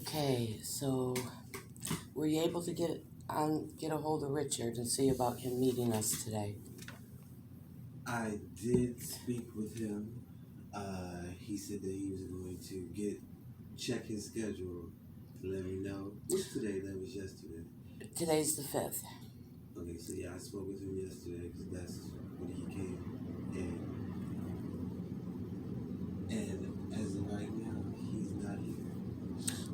Okay, so were you able to get a hold of Richard and see about him meeting us today? I did speak with him. He said that he was going to check his schedule to let me know. What's today? That was yesterday. Today's the 5th. Okay, so yeah, I spoke with him yesterday because that's when he came, and as of right now, he's not here.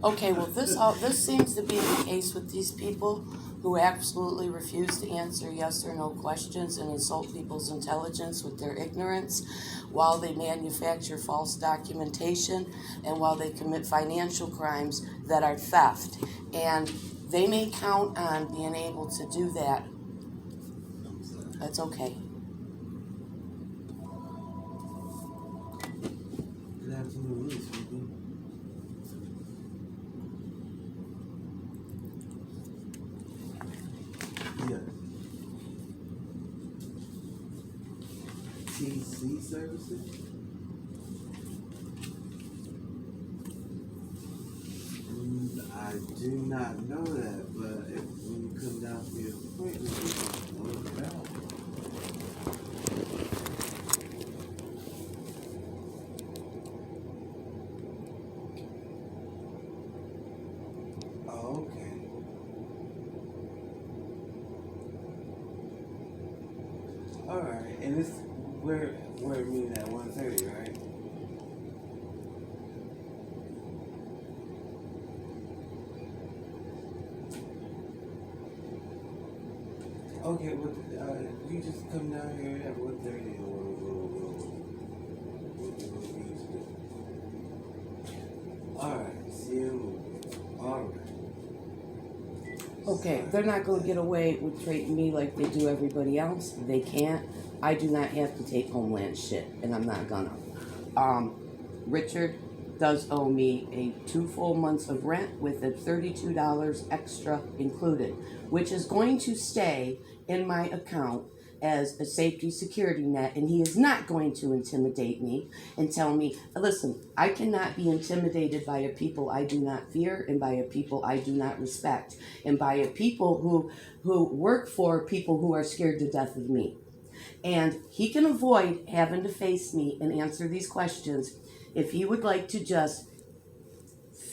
Okay, well this seems to be the case with these people who absolutely refuse to answer yes or no questions and insult people's intelligence with their ignorance while they manufacture false documentation and while they commit financial crimes that are theft. And they may count on being able to do that. I'm sorry. That's okay. Good afternoon, Miss Griffen. Yes. TC services? I do not know that, but when you come down for your appointment, you can look it out. Oh, okay. Alright, and it's we're meeting at 1:30, right? Okay, well, you just come down here at 1:30 and we'll meet you. Alright, see you. Alright. Okay, they're not going to get away with treating me like they do everybody else. They can't. I do not have to take Homeland shit, and I'm not gonna. Richard does owe me a 2 full months of rent with a $32 extra included, which is going to stay in my account as a safety security net, and he is not going to intimidate me and tell me, listen, I cannot be intimidated by a people I do not fear and by a people I do not respect and by a people who work for people who are scared to death of me. And he can avoid having to face me and answer these questions if he would like to just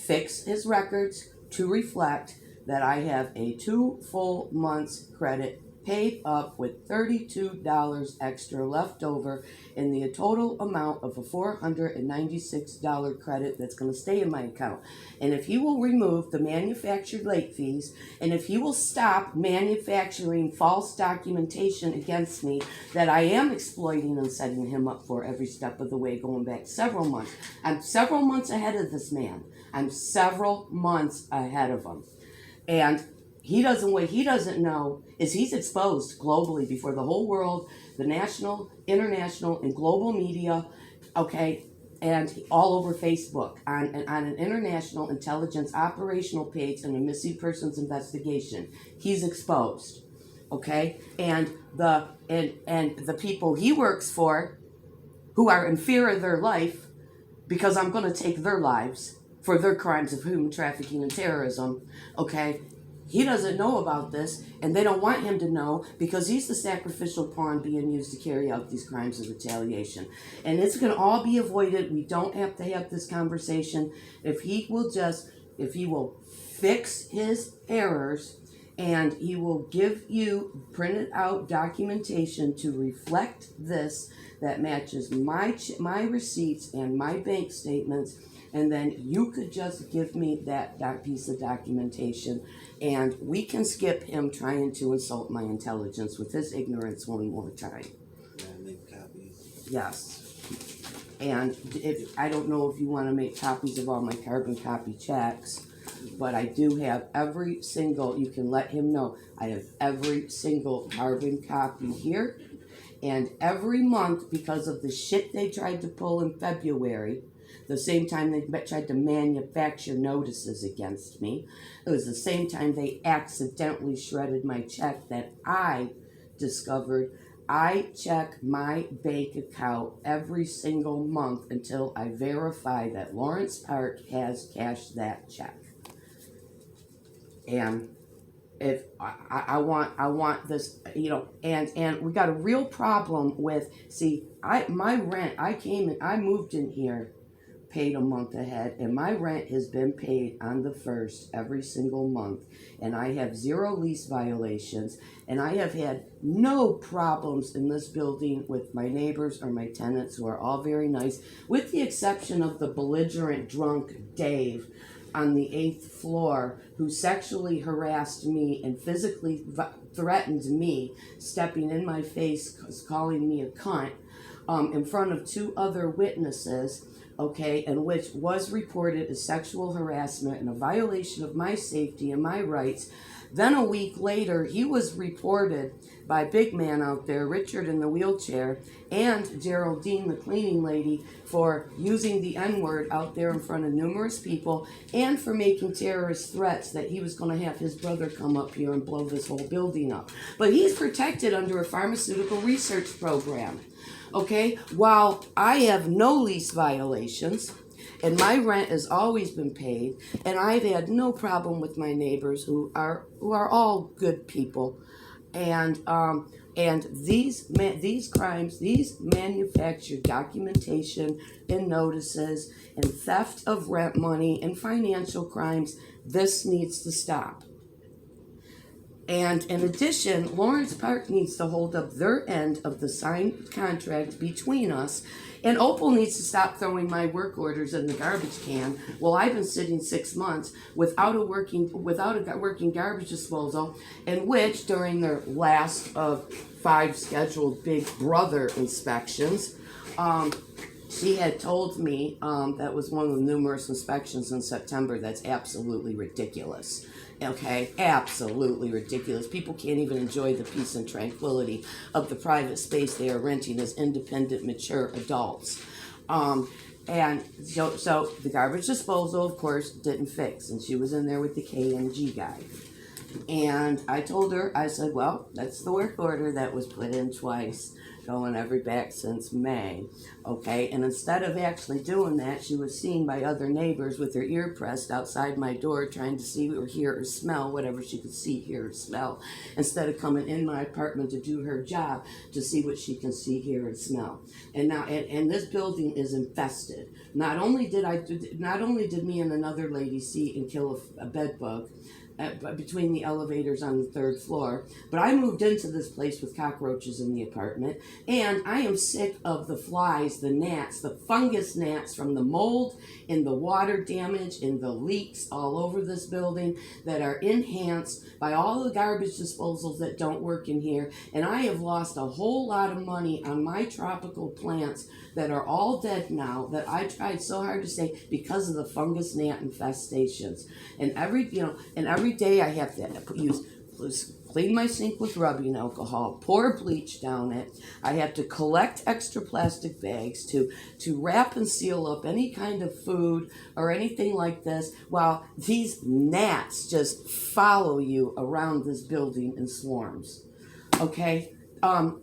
fix his records to reflect that I have a 2 full months credit paid up with $32 extra left over in the total amount of a $496 credit that's going to stay in my account. And if he will remove the manufactured late fees, and if he will stop manufacturing false documentation against me that I am exploiting and setting him up for every step of the way going back several months. I'm several months ahead of this man. I'm several months ahead of him. And what he doesn't know is he's exposed globally before the whole world, the national, international, and global media, okay, and all over Facebook on an international intelligence operational page and a missing persons investigation. He's exposed, okay, and the people he works for, who are in fear of their life, because I'm going to take their lives for their crimes of human trafficking and terrorism, okay. He doesn't know about this, and they don't want him to know because he's the sacrificial pawn being used to carry out these crimes of retaliation. And it's going to all be avoided. We don't have to have this conversation. If he will fix his errors and he will give you printed out documentation to reflect this that matches my receipts and my bank statements, and then you could just give me that piece of documentation, and we can skip him trying to insult my intelligence with his ignorance one more time. Can I make copies? Yes. And I don't know if you want to make copies of all my carbon copy checks, but I do have every single, you can let him know, I have every single carbon copy here. And every month, because of the shit they tried to pull in February, the same time they tried to manufacture notices against me, it was the same time they accidentally shredded my check that I discovered. I check my bank account every single month until I verify that Lawrence Park has cashed that check. And if I want this, you know, and we got a real problem with, my rent, I moved in here, paid a month ahead, and my rent has been paid on the 1st every single month, and I have 0 lease violations, and I have had no problems in this building with my neighbors or my tenants, who are all very nice, with the exception of the belligerent drunk Dave on the 8th floor, who sexually harassed me and physically threatened me, stepping in my face, calling me a cunt, in front of 2 other witnesses, okay, and which was reported as sexual harassment and a violation of my safety and my rights. Then a week later, he was reported by big man out there, Richard in the wheelchair, and Geraldine, the cleaning lady, for using the N-word out there in front of numerous people, and for making terrorist threats that he was going to have his brother come up here and blow this whole building up. But he's protected under a pharmaceutical research program, okay, while I have no lease violations, and my rent has always been paid, and I've had no problem with my neighbors, who are all good people, and these crimes, these manufactured documentation and notices and theft of rent money and financial crimes, this needs to stop. And in addition, Lawrence Park needs to hold up their end of the signed contract between us, and Opal needs to stop throwing my work orders in the garbage can. Well, I've been sitting 6 months without a working garbage disposal, in which during their last of 5 scheduled Big Brother inspections, she had told me that was one of the numerous inspections in September. That's absolutely ridiculous. Okay, absolutely ridiculous. People can't even enjoy the peace and tranquility of the private space they are renting as independent, mature adults. And so the garbage disposal, of course, didn't fix, and she was in there with the KMG guy. And I told her, I said, well, that's the work order that was put in twice, going every back since May, okay? And instead of actually doing that, she was seen by other neighbors with her ear pressed outside my door, trying to see or hear or smell whatever she could see, hear, or smell, instead of coming in my apartment to do her job to see what she can see, hear, and smell. And now, and this building is infested. Not only did me and another lady see and kill a bed bug between the elevators on the 3rd floor, but I moved into this place with cockroaches in the apartment, and I am sick of the flies, the gnats, the fungus gnats from the mold and the water damage and the leaks all over this building that are enhanced by all the garbage disposals that don't work in here. And I have lost a whole lot of money on my tropical plants that are all dead now, that I tried so hard to save because of the fungus gnat infestations. And every day I have to clean my sink with rubbing alcohol, pour bleach down it. I have to collect extra plastic bags to wrap and seal up any kind of food or anything like this, while these gnats just follow you around this building in swarms. Okay? While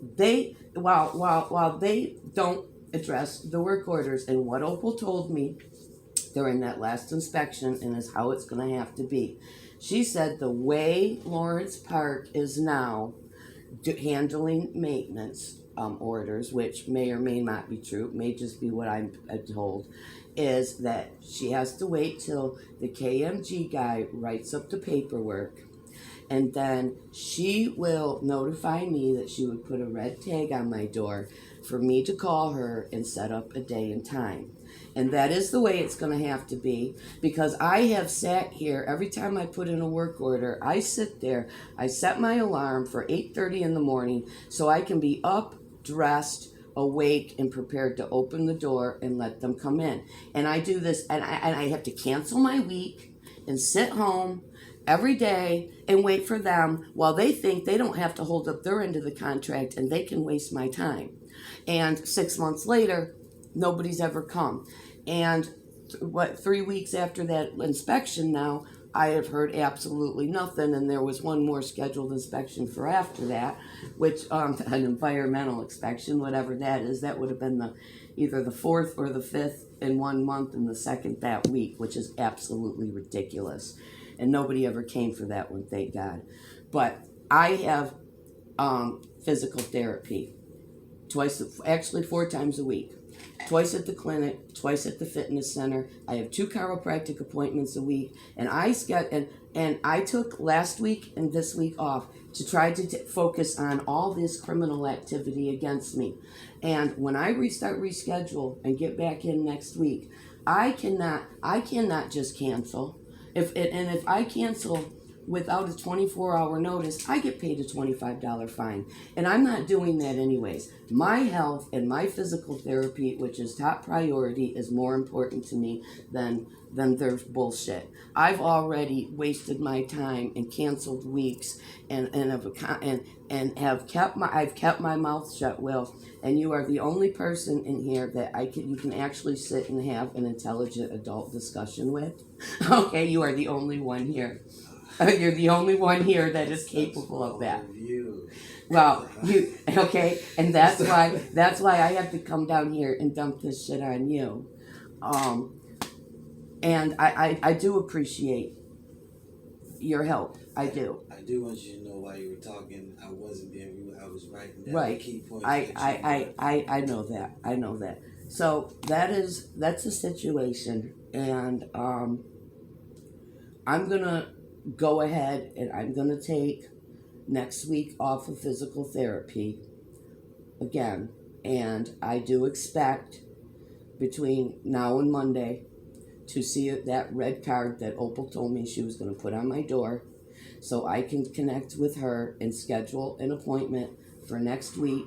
they don't address the work orders, and what Opal told me during that last inspection, and is how it's going to have to be. She said the way Lawrence Park is now handling maintenance orders, which may or may not be true, may just be what I'm told, is that she has to wait till the KMG guy writes up the paperwork, and then she will notify me that she would put a red tag on my door for me to call her and set up a day and time. And that is the way it's going to have to be, because I have sat here every time I put in a work order. I sit there, I set my alarm for 8:30 in the morning so I can be up, dressed, awake, and prepared to open the door and let them come in. And I do this, and I have to cancel my week and sit home every day and wait for them while they think they don't have to hold up their end of the contract and they can waste my time. And 6 months later, nobody's ever come. And 3 weeks after that inspection now, I have heard absolutely nothing, and there was one more scheduled inspection for after that, which an environmental inspection, whatever that is, that would have been either the 4th or the 5th in 1 month, and the 2nd that week, which is absolutely ridiculous. and nobody ever came for that one, thank God. But I have physical therapy actually 4 times a week. Twice at the clinic, twice at the fitness center. I have 2 chiropractic appointments a week, and I took last week and this week off to try to focus on all this criminal activity against me. And when I reschedule and get back in next week, I cannot just cancel. If I cancel without a 24-hour notice, I get paid a $25 fine. And I'm not doing that anyways. My health and my physical therapy, which is top priority, is more important to me than their bullshit. I've already wasted my time and canceled weeks and have kept my mouth shut, Will. And you are the only person in here that you can actually sit and have an intelligent adult discussion with. Okay, you are the only one here. You're the only one here that is capable of that. Well, okay, and that's why I have to come down here and dump this shit on you. And I do appreciate your help. I do. I do want you to know while you were talking, I wasn't being rude. I was writing down Right. the key points. I know that. I know that. So that's the situation, and I'm gonna go ahead and I'm gonna take next week off of physical therapy again, and I do expect between now and Monday to see that red card that Opal told me she was going to put on my door, so I can connect with her and schedule an appointment for next week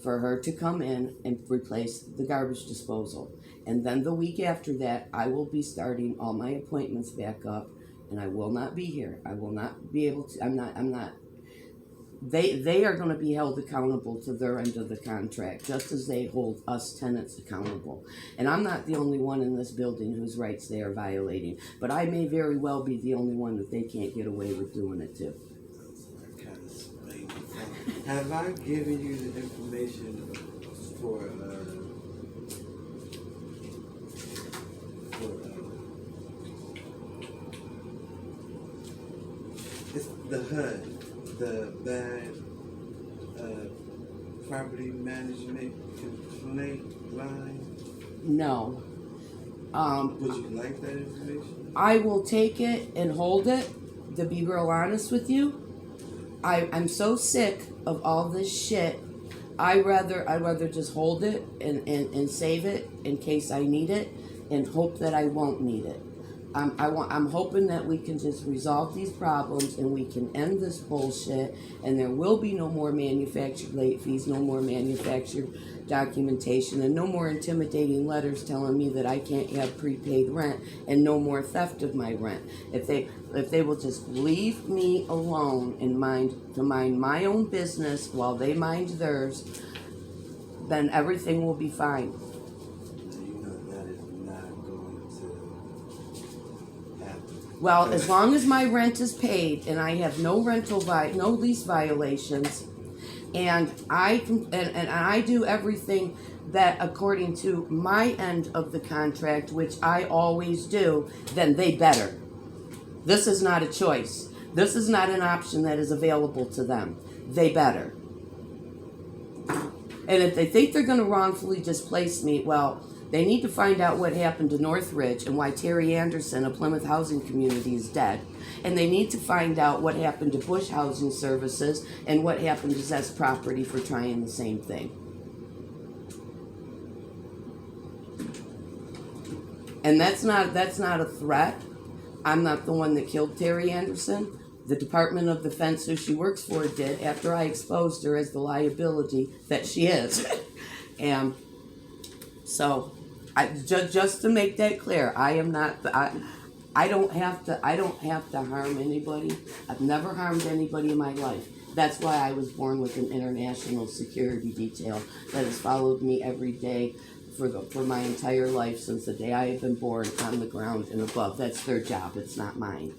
for her to come in and replace the garbage disposal. And then the week after that, I will be starting all my appointments back up, and I will not be here. I will not be able to, I'm not. They are going to be held accountable to their end of the contract, just as they hold us tenants accountable. And I'm not the only one in this building whose rights they are violating, but I may very well be the only one that they can't get away with doing it to. Have I given you the information for it's the HUD? The bad property management complaint line? No. Would you like that information? I will take it and hold it, to be real honest with you. I'm so sick of all this shit. I'd rather just hold it and save it in case I need it and hope that I won't need it. I'm hoping that we can just resolve these problems and we can end this bullshit, and there will be no more manufactured late fees, no more manufactured documentation, and no more intimidating letters telling me that I can't have prepaid rent, and no more theft of my rent. If they will just leave me alone and mind my own business while they mind theirs, then everything will be fine. Well, as long as my rent is paid and I have no no lease violations, and I do everything that according to my end of the contract, which I always do, then they better. This is not a choice. This is not an option that is available to them. They better. And if they think they're going to wrongfully displace me, well, they need to find out what happened to Northridge and why Terry Anderson, a Plymouth housing community, is dead. And they need to find out what happened to Bush Housing Services and what happened to Zest Property for trying the same thing. And that's not a threat. I'm not the one that killed Terry Anderson. The Department of Defense, who she works for, did after I exposed her as the liability that she is. And so, just to make that clear, I am not. I don't have to harm anybody. I've never harmed anybody in my life. That's why I was born with an international security detail that has followed me every day for my entire life since the day I have been born, on the ground and above. That's their job. It's not mine.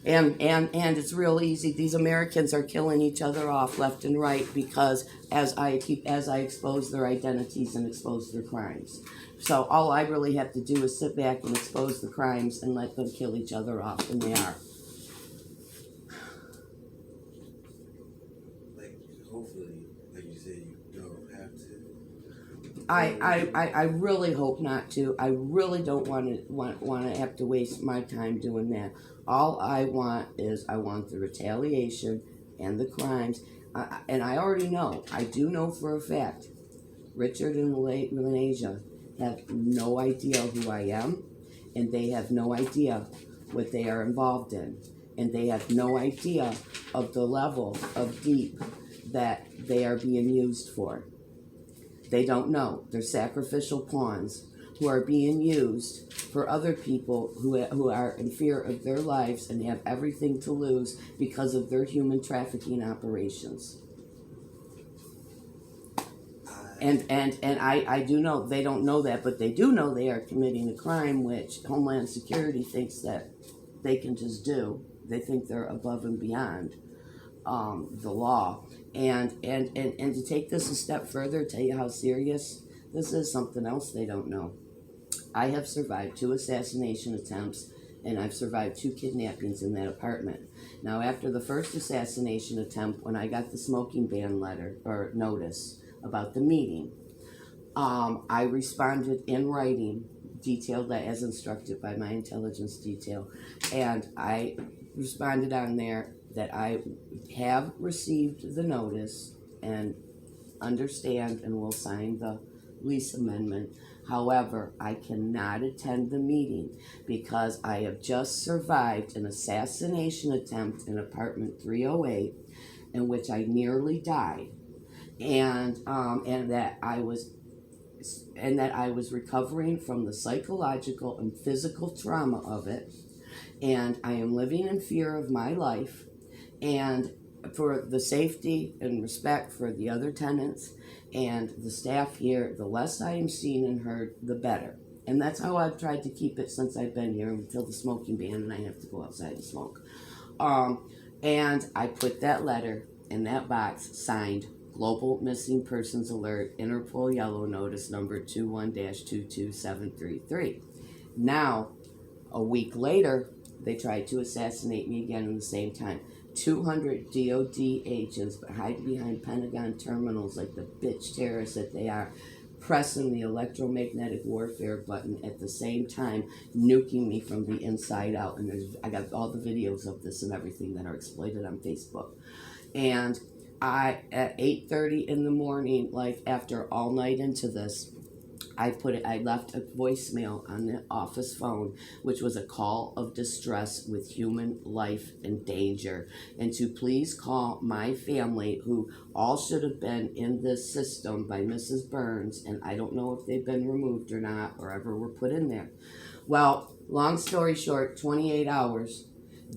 And it's real easy. These Americans are killing each other off left and right because as I expose their identities and expose their crimes. So all I really have to do is sit back and expose the crimes and let them kill each other off, and they are. Like, hopefully, like you said, you don't have to. I really hope not to. I really don't want to have to waste my time doing that. All I want is I want the retaliation and the crimes. And I already know. I do know for a fact. Richard and Malaysia have no idea who I am, and they have no idea what they are involved in, and they have no idea of the level of deep that they are being used for. They don't know. They're sacrificial pawns who are being used for other people who are in fear of their lives and have everything to lose because of their human trafficking operations. And I do know they don't know that, but they do know they are committing a crime which Homeland Security thinks that they can just do. They think they're above and beyond the law. And to take this a step further, tell you how serious this is, something else they don't know. I have survived 2 assassination attempts, and I've survived 2 kidnappings in that apartment. Now, after the first assassination attempt, when I got the smoking ban letter or notice about the meeting, I responded in writing, detailed as instructed by my intelligence detail, and I responded on there that I have received the notice and understand and will sign the lease amendment. However, I cannot attend the meeting because I have just survived an assassination attempt in apartment 308 in which I nearly died, and that I was recovering from the psychological and physical trauma of it, and I am living in fear of my life and for the safety and respect for the other tenants and the staff here. The less I am seen and heard, the better. And that's how I've tried to keep it since I've been here, until the smoking ban and I have to go outside and smoke. And I put that letter in that box, signed Global Missing Persons Alert, Interpol Yellow Notice number 21-22733. Now, a week later, they tried to assassinate me again in the same time. 200 DOD agents hide behind Pentagon terminals like the bitch terrorists that they are, pressing the electromagnetic warfare button at the same time, nuking me from the inside out. And I got all the videos of this and everything that are exploited on Facebook. And at 8:30 in the morning, like after all night into this, I left a voicemail on the office phone, which was a call of distress with human life in danger, and to please call my family, who all should have been in this system by Mrs. Burns, and I don't know if they've been removed or not, or ever were put in there. Well, long story short, 28 hours,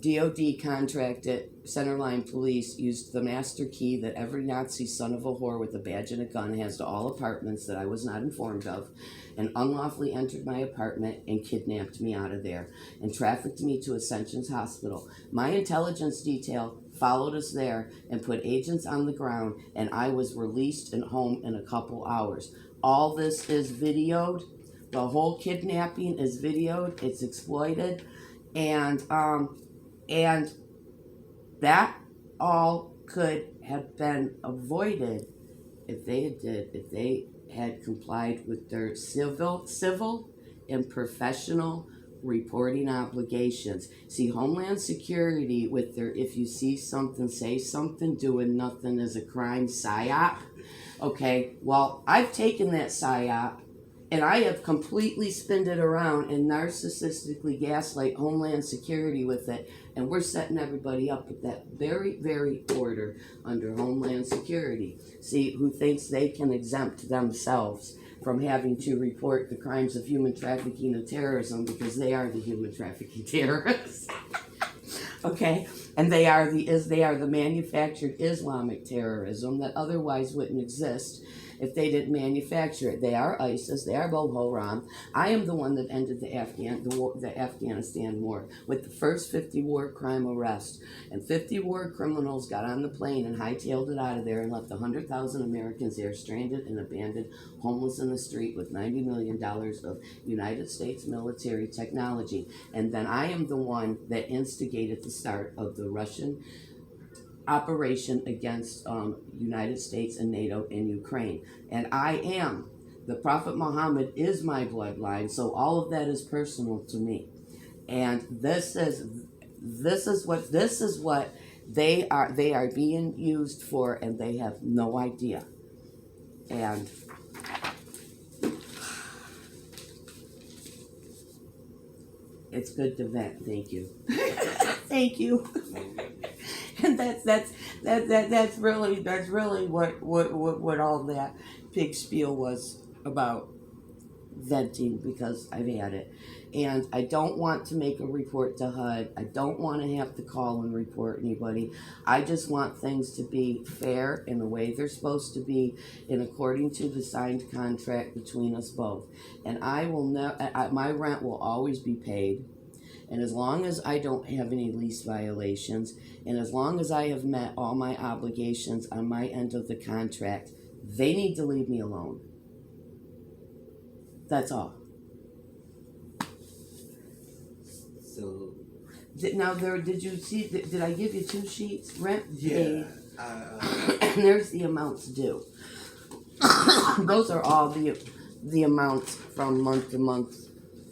DOD contracted Centerline Police, used the master key that every Nazi son of a whore with a badge and a gun has to all apartments that I was not informed of, and unlawfully entered my apartment and kidnapped me out of there and trafficked me to Ascension's Hospital. My intelligence detail followed us there and put agents on the ground, and I was released and home in a couple hours. All this is videoed. The whole kidnapping is videoed. It's exploited. And that all could have been avoided if they had complied with their civil and professional reporting obligations. See, Homeland Security with their "if you see something, say something, doing nothing is a crime" psyop. Okay, well, I've taken that psyop and I have completely spinned it around and narcissistically gaslight Homeland Security with it, and we're setting everybody up with that very, very order under Homeland Security. See, who thinks they can exempt themselves from having to report the crimes of human trafficking and terrorism because they are the human trafficking terrorists. Okay, And they are the manufactured Islamic terrorism that otherwise wouldn't exist if they didn't manufacture it. They are ISIS. They are Boko Haram. I am the one that ended the Afghanistan war with the first 50 war crime arrests. And 50 war criminals got on the plane and hightailed it out of there and left 100,000 Americans there stranded and abandoned, homeless in the street with $90 million of United States military technology. And then I am the one that instigated the start of the Russian operation against United States and NATO in Ukraine. And the Prophet Muhammad is my bloodline, so all of that is personal to me. And this is what they are being used for, and they have no idea. And it's good to vent. Thank you. Thank you. And that's really what all that pig spiel was about, venting, because I've had it. And I don't want to make a report to HUD. I don't want to have to call and report anybody. I just want things to be fair in the way they're supposed to be, and according to the signed contract between us both. And my rent will always be paid. And as long as I don't have any lease violations, and as long as I have met all my obligations on my end of the contract, they need to leave me alone. That's all. So now, did you see? Did I give you 2 sheets? Rent yeah, paid, and there's the amounts due. Those are all the amounts from month to month,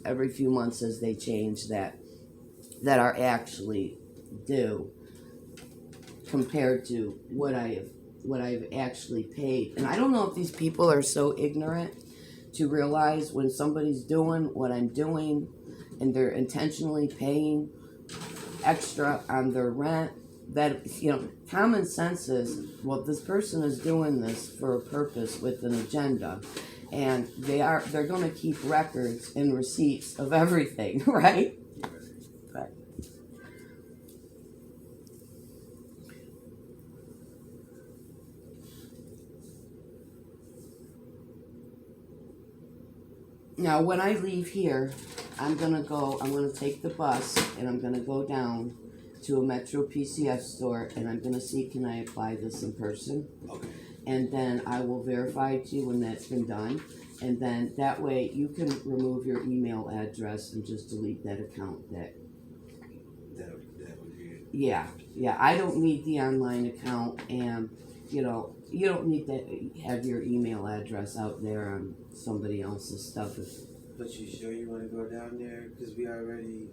every few months as they change that are actually due compared to what I've actually paid. And I don't know if these people are so ignorant to realize when somebody's doing what I'm doing and they're intentionally paying extra on their rent, that, common sense is, well, this person is doing this for a purpose with an agenda, and they're going to keep records and receipts of everything, right? But now, when I leave here, I'm going to take the bus, and I'm going to go down to a Metro PCF store, and I'm going to see, can I apply this in person? okay. And then I will verify to you when that's been done. And then that way you can remove your email address and just delete that account. That would be it. Yeah. I don't need the online account, and you don't need to have your email address out there on somebody else's stuff. But you sure you want to go down there? Because we already...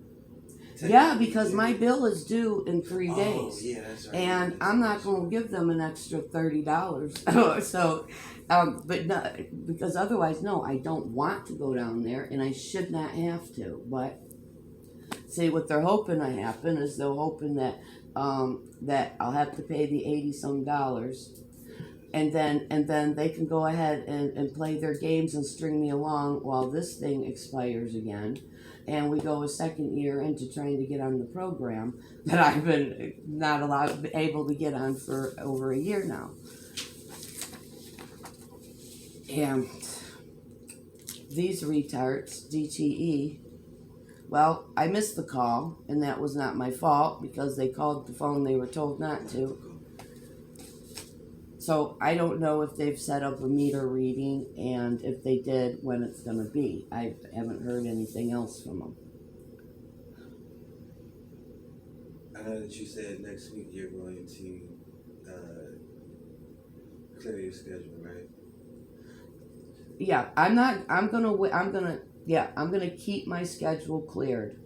Yeah, because my bill is due in 3 days. Oh, yeah, that's right. And I'm not going to give them an extra $30. So, but no, because otherwise, no, I don't want to go down there, and I should not have to. But see, what they're hoping to happen is they're hoping that that I'll have to pay the $80-some, and then they can go ahead and play their games and string me along while this thing expires again. And we go a second year into trying to get on the program that I've been not able to get on for over a year now. And these retards, DTE, well, I missed the call, and that was not my fault because they called the phone they were told not to. So I don't know if they've set up a meter reading, and if they did, when it's going to be. I haven't heard anything else from them. I know that you said next week you're going to clear your schedule, right? Yeah, I'm gonna keep my schedule cleared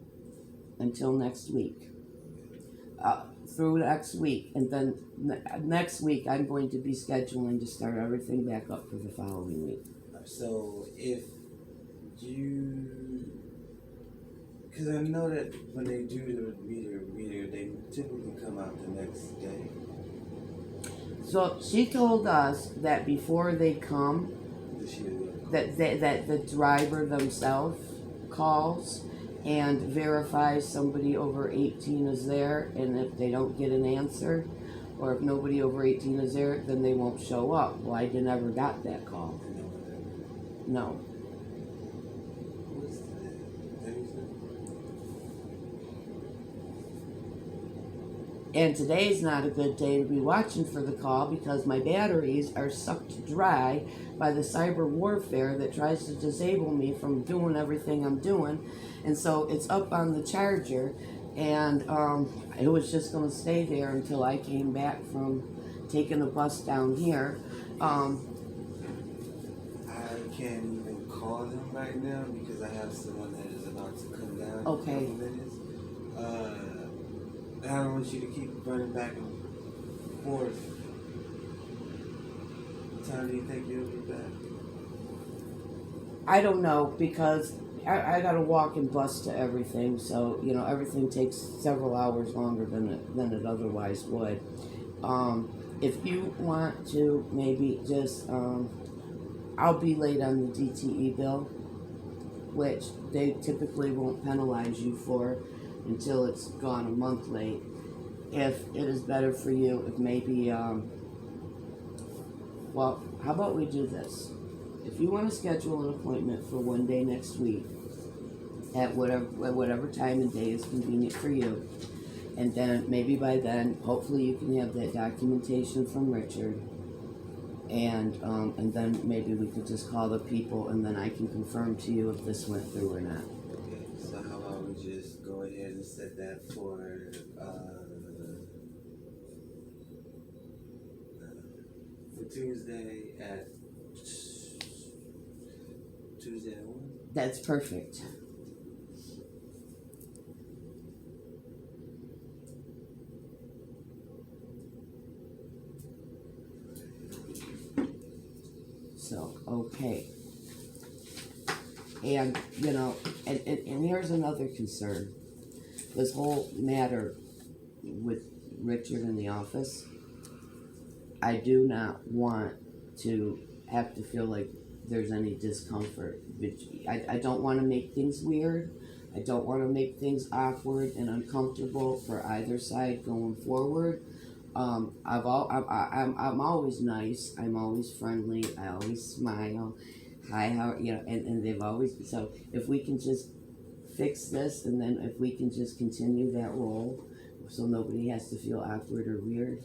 until next week. Through next week, and then next week I'm going to be scheduling to start everything back up for the following week. So if you, because I know that when they do the meter, they typically come out the next day. So she told us that before they come, that the driver themselves calls and verify somebody over 18 is there, and if they don't get an answer, or if nobody over 18 is there, then they won't show up. Well, I never got that call. No. What's today? Thursday? And today's not a good day to be watching for the call because my batteries are sucked dry by the cyber warfare that tries to disable me from doing everything I'm doing. And so it's up on the charger, and it was just going to stay there until I came back from taking a bus down here. I can't even call them right now because I have someone that is about to come down Okay. in a couple minutes. I don't want you to keep running back and forth. What time do you think you'll be back? I don't know because I got to walk and bus to everything, so you know everything takes several hours longer than it otherwise would. If you want to, maybe just I'll be late on the DTE bill, which they typically won't penalize you for until it's gone a month late. If it is better for you, if maybe well, how about we do this? If you want to schedule an appointment for one day next week, at whatever time and day is convenient for you, and then maybe by then, hopefully you can have that documentation from Richard, and then maybe we could just call the people, and then I can confirm to you if this went through or not. Okay, so how about we just go ahead and set that for Tuesday at 1? That's perfect. So, okay. And, you know, and here's another concern. This whole matter with Richard in the office, I do not want to have to feel like there's any discomfort. I don't want to make things weird. I don't want to make things awkward and uncomfortable for either side going forward. I'm always nice. I'm always friendly. I always smile. Hi, how, you know, and they've always, so if we can just fix this, and then if we can just continue that role so nobody has to feel awkward or weird,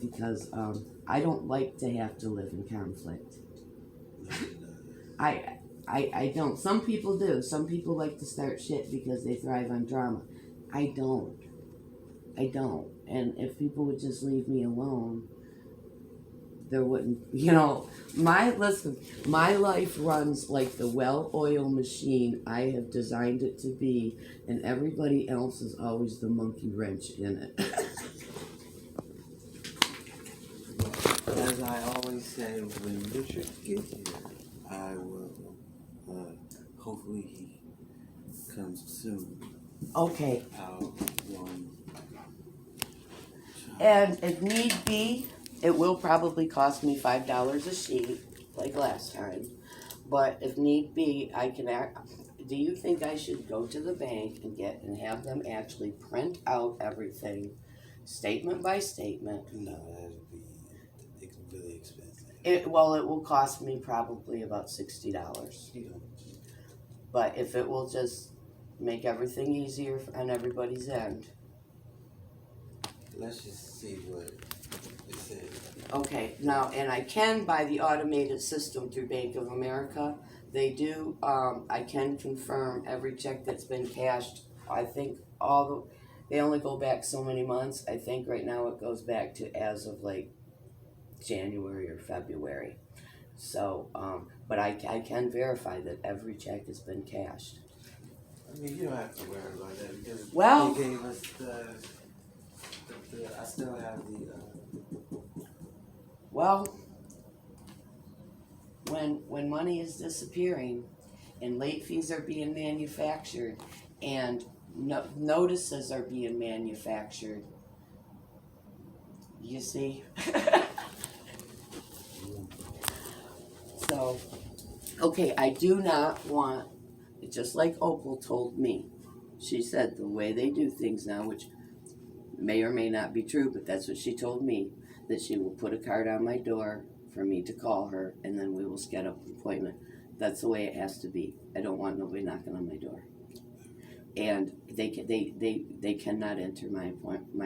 because I don't like to have to live in conflict. I don't. Some people do. Some people like to start shit because they thrive on drama. I don't. And if people would just leave me alone, there wouldn't, you know, my life runs like the well-oiled machine I have designed it to be, and everybody else is always the monkey wrench in it. As I always say, when Richard gets here, I will, hopefully he comes soon. Okay. I'll And if need be, it will probably cost me $5 a sheet, like last time. But if need be, I can do you think I should go to the bank and have them actually print out everything, statement by statement? No, that would be really expensive. It will cost me probably about $60. But if it will just make everything easier on everybody's end. Let's just see what it says. Okay, now, and I can buy the automated system through Bank of America. They do, I can confirm every check that's been cashed. I think they only go back so many months. I think right now it goes back to as of like January or February. So, but I can verify that every check has been cashed. I mean, you don't have to worry about that because Well, they gave us I still have the. Well, when money is disappearing, and late fees are being manufactured, and notices are being manufactured, you see. So, okay, I do not want just like Opal told me. She said the way they do things now, which may or may not be true, but that's what she told me, that she will put a card on my door for me to call her, and then we will schedule an appointment. That's the way it has to be. I don't want nobody knocking on my door. And they cannot enter my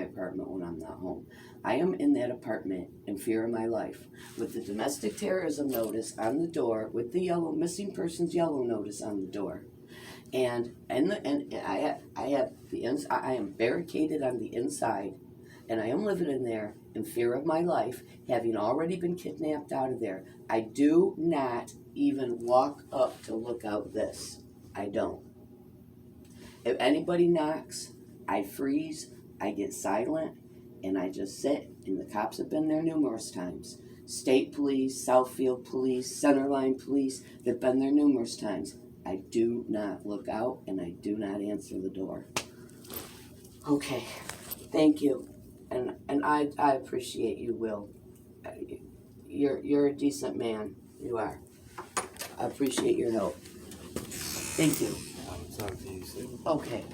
apartment when I'm not home. I am in that apartment in fear of my life, with the domestic terrorism notice on the door, with the yellow missing persons yellow notice on the door, and I am barricaded on the inside, and I am living in there in fear of my life, having already been kidnapped out of there. I do not even walk up to look out this. I don't. If anybody knocks, I freeze, I get silent, and I just sit. And the cops have been there numerous times. State police, Southfield police, Centerline police, they've been there numerous times. I do not look out, and I do not answer the door. Okay, thank you. And I appreciate you, Will. You're a decent man. You are. I appreciate your help. Thank you. I'll talk to you soon. Okay.